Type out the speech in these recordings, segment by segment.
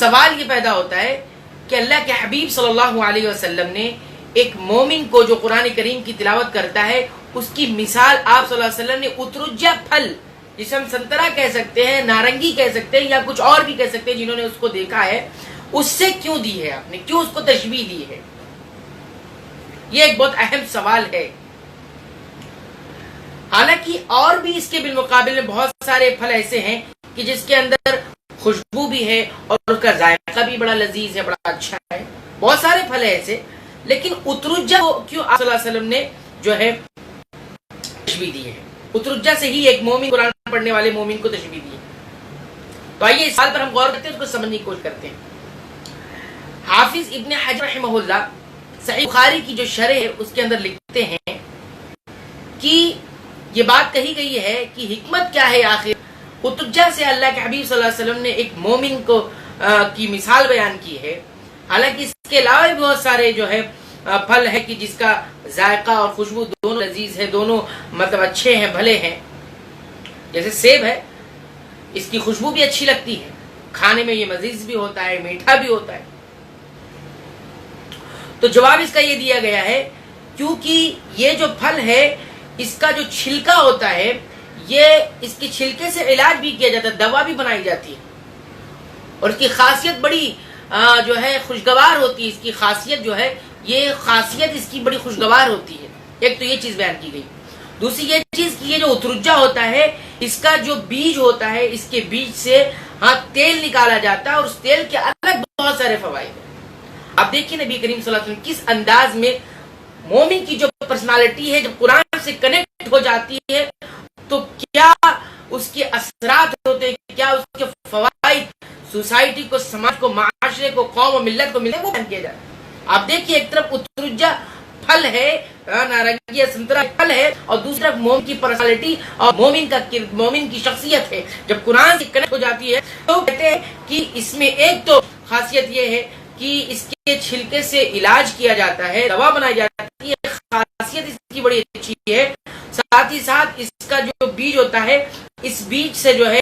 سوال یہ پیدا ہوتا ہے کہ اللہ کے حبیب صلی اللہ علیہ وسلم نے ایک مومن کو جو قرآن کریم کی تلاوت کرتا ہے اس کی مثال آپ صلی اللہ علیہ وسلم نے اترجہ پھل، جسے ہم سنترا کہہ سکتے ہیں، نارنگی کہہ سکتے ہیں، یا کچھ اور بھی کہہ سکتے ہیں جنہوں نے اس کو دیکھا ہے، اس سے کیوں دی ہے؟ آپ نے کیوں اس کو تشبیہ دی ہے؟ یہ ایک بہت اہم سوال ہے۔ حالانکہ اور بھی اس کے بالمقابل میں بہت سارے پھل ایسے ہیں کہ جس کے اندر خوشبو بھی ہے اور اس کا ذائقہ بھی بڑا لذیذ ہے، بڑا اچھا ہے، بہت سارے پھل ہیں ایسے، لیکن اترجہ کیوں آپ صلی اللہ علیہ وسلم نے جو ہے تشبیہ دی ہے؟ اترجہ سے ہی ایک مومن، قرآن پڑھنے والے مومن کو تشبیہ دی ہے۔ تو آئیے اس سوال پر ہم غور کرتے ہیں، اس کو سمجھنے کی کوشش کرتے ہیں۔ حافظ ابن حجر رحمہ اللہ صحیح بخاری کی جو شرح ہے اس کے اندر لکھتے ہیں کہ یہ بات کہی گئی ہے کہ حکمت کیا ہے آخر اترجہ سے اللہ کے حبیب صلی اللہ علیہ وسلم نے ایک مومن کو کی مثال بیان کی ہے۔ حالانکہ اس کے علاوہ بھی بہت سارے جو ہے پھل ہے کہ جس کا ذائقہ اور خوشبو دونوں لذیذ ہے، دونوں مطلب اچھے ہیں، بھلے ہیں۔ جیسے سیب ہے، اس کی خوشبو بھی اچھی لگتی ہے، کھانے میں یہ لذیذ بھی ہوتا ہے، میٹھا بھی ہوتا ہے۔ تو جواب اس کا یہ دیا گیا ہے کیونکہ یہ جو پھل ہے اس کا جو چھلکا ہوتا ہے، یہ اس کے چھلکے سے علاج بھی کیا جاتا ہے، دوا بھی بنائی جاتی ہے، اور اس کی خاصیت بڑی جو ہے خوشگوار ہوتی ہے۔ اس کی خاصیت جو ہے، یہ خاصیت اس کی بڑی خوشگوار ہوتی ہے۔ ایک تو یہ چیز بیان کی گئی۔ دوسری یہ چیز کہ یہ جو اترجہ ہوتا ہے، اس کا جو بیج ہوتا ہے، اس کے بیج سے تیل نکالا جاتا ہے، اور اس تیل کے الگ بہت سارے فوائد ہیں۔ اب دیکھیں نبی کریم صلی اللہ علیہ وسلم کس انداز میں مومن کی جو پرسنالٹی ہے جب قرآن سے کنیکٹ ہو جاتی ہے تو کیا اس کے اثرات ہوتے ہیں، کیا اس کے فوائد سوسائٹی کو، سماج کو، معاشرے کو، قوم و ملت کو ملے، وہ بیان کیا جائے۔ آپ دیکھیے ایک طرف اترجہ پھل ہے، نارنگی سنترا پھل ہے، اور دوسری طرف مومن کی پرسنالٹی اور مومن کی شخصیت ہے جب قرآن سے کنیکٹ ہو جاتی ہے تو کہتے ہیں کہ اس میں ایک تو خاصیت یہ ہے کہ اس کے چھلکے سے علاج کیا جاتا ہے، دوا بنائی جاتی ہے، خاصیت اس کی بڑی اچھی ہے۔ ساتھ ہی ساتھ اس کا جو بیج ہوتا ہے، اس بیج سے جو ہے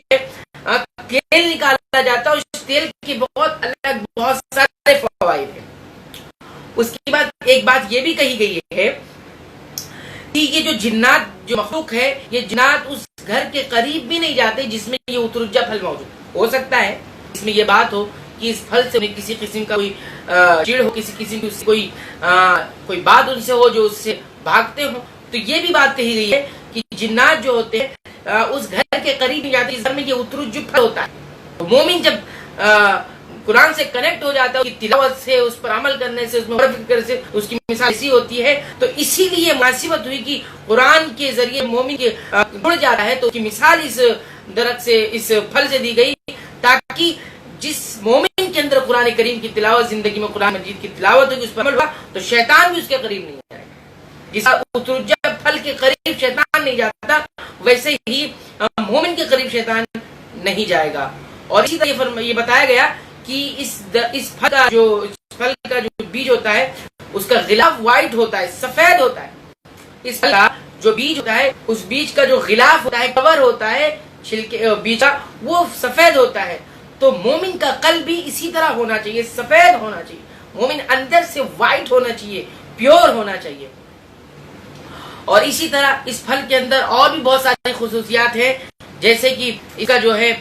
تیل نکالا جاتا ہے، اور اس تیل کے بہت الگ بہت سارے فوائد ہیں۔ اس کے بعد ایک بات یہ بھی کہی گئی ہے کہ یہ جو جنات، جو مخلوق ہے، یہ جنات اس گھر کے قریب بھی نہیں جاتے جس میں یہ اترجہ پھل موجود ہو سکتا ہے۔ اس میں یہ بات ہو کہ اس پھل سے انہیں کسی قسم کا کوئی چیڑ ہو، کسی قسم کی کوئی بات ان سے ہو جو اس سے بھاگتے ہوں، تو یہ بھی بات کہی گئی ہے کہ جنات جو ہوتے ہیں اس گھر کے قریب نہیں جاتے، اس گھر میں یہ اترجہ پھل ہوتا ہے۔ تو مومن جب قرآن سے کنیکٹ ہو جاتا ہے، اس کی تلاوت سے، اس پر عمل کرنے سے، اس میں فکر سے، اس کی مثال ایسی ہوتی ہے، تو اسی لیے مناسبت ہوئی کہ قرآن کے ذریعے مومن کے جڑ جاتا ہے، تو اس کی مثال اس درخت سے، اس پھل سے دی گئی، تاکہ جس مومن کے اندر قرآن کریم کی تلاوت، زندگی میں قرآن مجید کی تلاوت ہوگی، اس پر عمل ہوا، تو شیطان بھی اس کے قریب نہیں جائے گا۔ جس اترجہ پھل کے قریب شیطان نہیں جاتا، ویسے ہی مومن کے قریب شیطان نہیں جائے گا۔ اور اسی طرح یہ بتایا گیا کہ اس پھل کا جو بیج ہوتا ہے اس کا غلاف وائٹ ہوتا ہے، سفید ہوتا ہے۔ اس پھل کا جو بیج ہوتا ہے، اس بیج کا جو غلاف ہوتا ہے، کور ہوتا ہے چھلکے بیج کا، وہ سفید ہوتا ہے۔ تو مومن کا قلب بھی اسی طرح ہونا چاہیے، سفید ہونا چاہیے، مومن اندر سے وائٹ ہونا چاہیے، پیور ہونا چاہیے۔ اور اسی طرح اس پھل کے اندر اور بھی بہت ساری خصوصیات ہیں، جیسے کہ اس کا جو ہے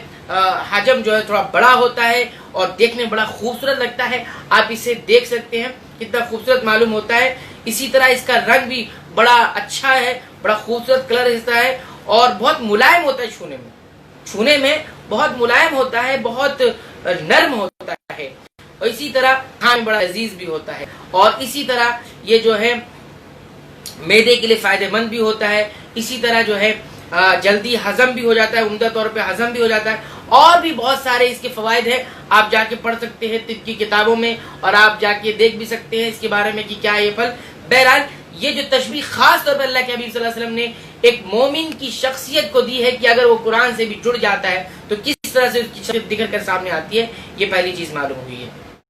حجم جو ہے تھوڑا بڑا ہوتا ہے اور دیکھنے میں بڑا خوبصورت لگتا ہے۔ آپ اسے دیکھ سکتے ہیں کتنا خوبصورت معلوم ہوتا ہے۔ اسی طرح اس کا رنگ بھی بڑا اچھا ہے، بڑا خوبصورت کلر ہوتا ہے، اور بہت ملائم ہوتا ہے، چھونے میں بہت ملائم ہوتا ہے، بہت نرم ہوتا ہے، اور اسی طرح کھانے میں بڑا لذیذ بھی ہوتا ہے۔ اور اسی طرح یہ جو ہے معدے کے لیے فائدہ مند بھی ہوتا ہے۔ اسی طرح جو ہے جلدی ہضم بھی ہو جاتا ہے، عمدہ طور پہ ہضم بھی ہو جاتا ہے، اور بھی بہت سارے اس کے فوائد ہیں۔ آپ جا کے پڑھ سکتے ہیں طب کی کتابوں میں، اور آپ جا کے دیکھ بھی سکتے ہیں اس کے بارے میں کہ کیا یہ پھل۔ بہرحال یہ جو تشبیہ خاص طور پر اللہ کے حبیب صلی اللہ علیہ وسلم نے ایک مومن کی شخصیت کو دی ہے کہ اگر وہ قرآن سے بھی جڑ جاتا ہے تو کس طرح سے اس کی شخصیت نکل کر سامنے آتی ہے، یہ پہلی چیز معلوم ہوئی ہے۔